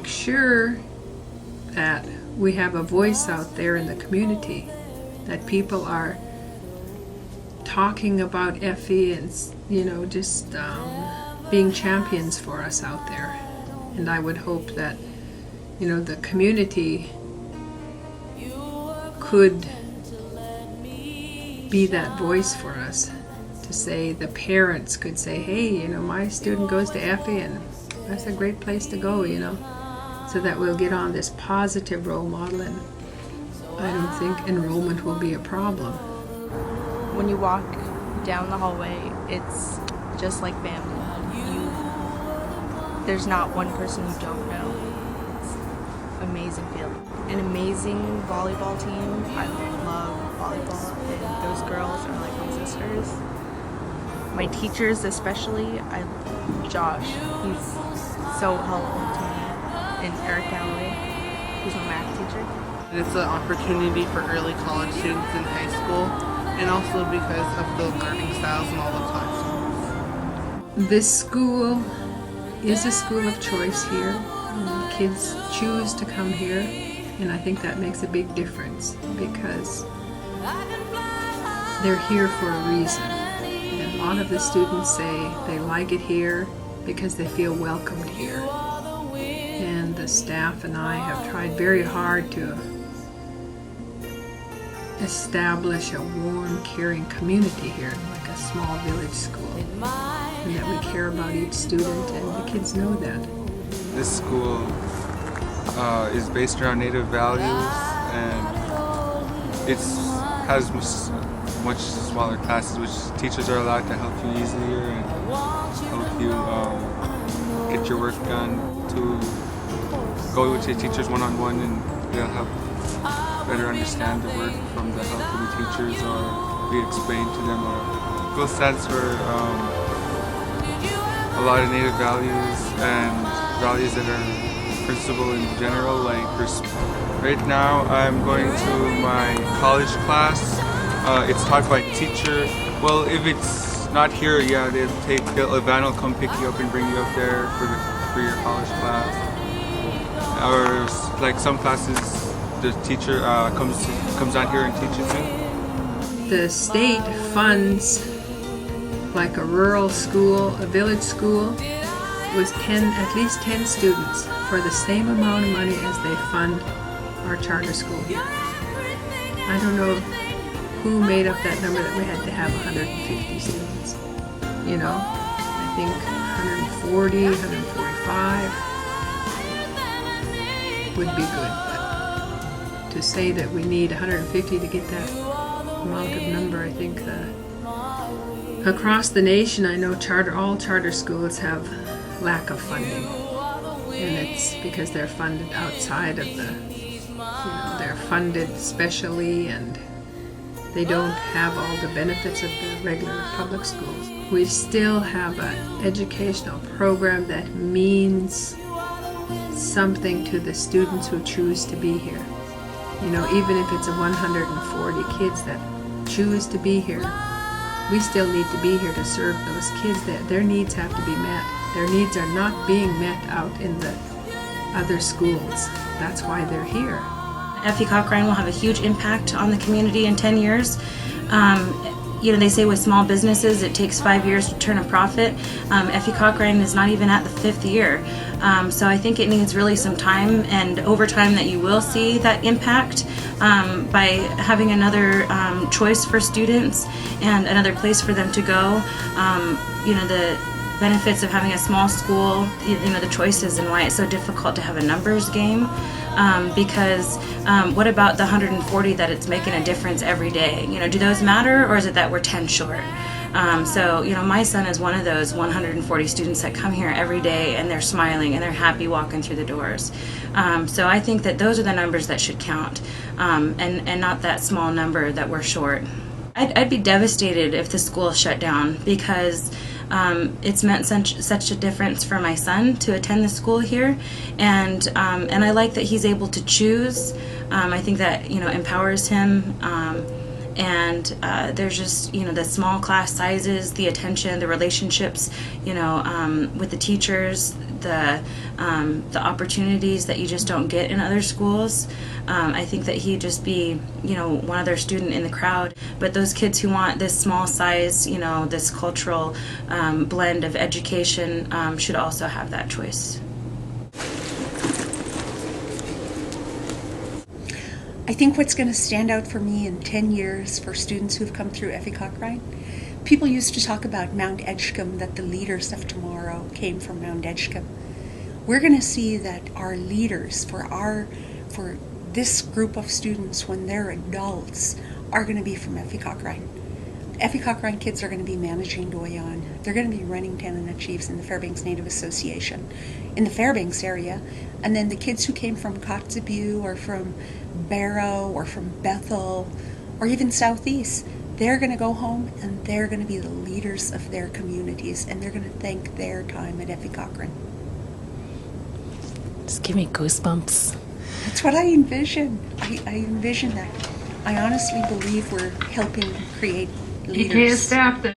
make sure that we have a voice out there in the community, that people are talking about Effie and, just being champions for us out there. And I would hope that, the community could be that voice for us, to say, the parents could say, hey, my student goes to Effie and that's a great place to go, so that we'll get on this positive role model, and I don't think enrollment will be a problem. When you walk down the hallway, it's just like family. There's not one person you don't know. It's an amazing feeling. An amazing volleyball team. I love volleyball, and those girls are like my sisters. My teachers especially, Josh, he's so helpful to me, and Eric Galloway, he's my math teacher. It's an opportunity for early college students in high school, and also because of the learning styles and all the classrooms. This school is a school of choice here, and kids choose to come here, and I think that makes a big difference, because they're here for a reason. And a lot of the students say they like it here because they feel welcomed here. And the staff and I have tried very hard to establish a warm, caring community here, like a small village school, and that we care about each student, and the kids know that. This school is based around Native values, and it has much smaller classes, which teachers are allowed to help you easier and help you get your work done, to go with your teachers one-on-one, and they'll help better understand the work from the help of the teachers, or be explained to them. Or school stands for a lot of Native values and values that are principle in general. Like right now I'm going to my college class. It's taught by a teacher. Well, if it's not here, yeah, a van will come pick you up and bring you up there for your college class. Or like some classes, the teacher comes down here and teaches you. The state funds like a rural school, a village school, with at least 10 students for the same amount of money as they fund our charter school here. I don't know who made up that number that we had to have 150 students. I think 140, 145 would be good. But to say that we need 150 to get that amount of number, I think across the nation, I know all charter schools have lack of funding, and it's because they're funded outside of they're funded specially, and they don't have all the benefits of the regular public schools. We still have an educational program that means something to the students who choose to be here. Even if it's 140 kids that choose to be here, we still need to be here to serve those kids. Their needs have to be met. Their needs are not being met out in the other schools. That's why they're here. Effie Kokrine will have a huge impact on the community in 10 years. They say with small businesses it takes 5 years to turn a profit. Effie Kokrine is not even at the 5th year. So I think it needs really some time, and over time that you will see that impact by having another choice for students and another place for them to go. The benefits of having a small school, the choices, and why it's so difficult to have a numbers game. Because what about the 140 that it's making a difference every day? Do those matter, or is it that we're 10 short? My son is one of those 140 students that come here every day, and they're smiling and they're happy walking through the doors. So I think that those are the numbers that should count, and not that small number that we're short. I'd be devastated if the school shut down, because it's meant such a difference for my son to attend the school here, and I like that he's able to choose. I think that empowers him, and there's just, the small class sizes, the attention, the relationships, with the teachers, the opportunities that you just don't get in other schools. I think that he'd just be, one other student in the crowd. But those kids who want this small size, this cultural blend of education should also have that choice. I think what's going to stand out for me in 10 years for students who've come through Effie Kokrine, people used to talk about Mount Edgecombe, that the leaders of tomorrow came from Mount Edgecombe. We're going to see that our leaders for this group of students when they're adults are going to be from Effie Kokrine. Effie Kokrine kids are going to be managing Doyon. They're going to be running Tanana Chiefs in the Fairbanks Native Association in the Fairbanks area. And then the kids who came from Kotzebue or from Barrow or from Bethel or even Southeast, they're going to go home and they're going to be the leaders of their communities, and they're going to thank their time at Effie Kokrine. Just give me goosebumps. That's what I envision. I envision that. I honestly believe we're helping create leaders. staff that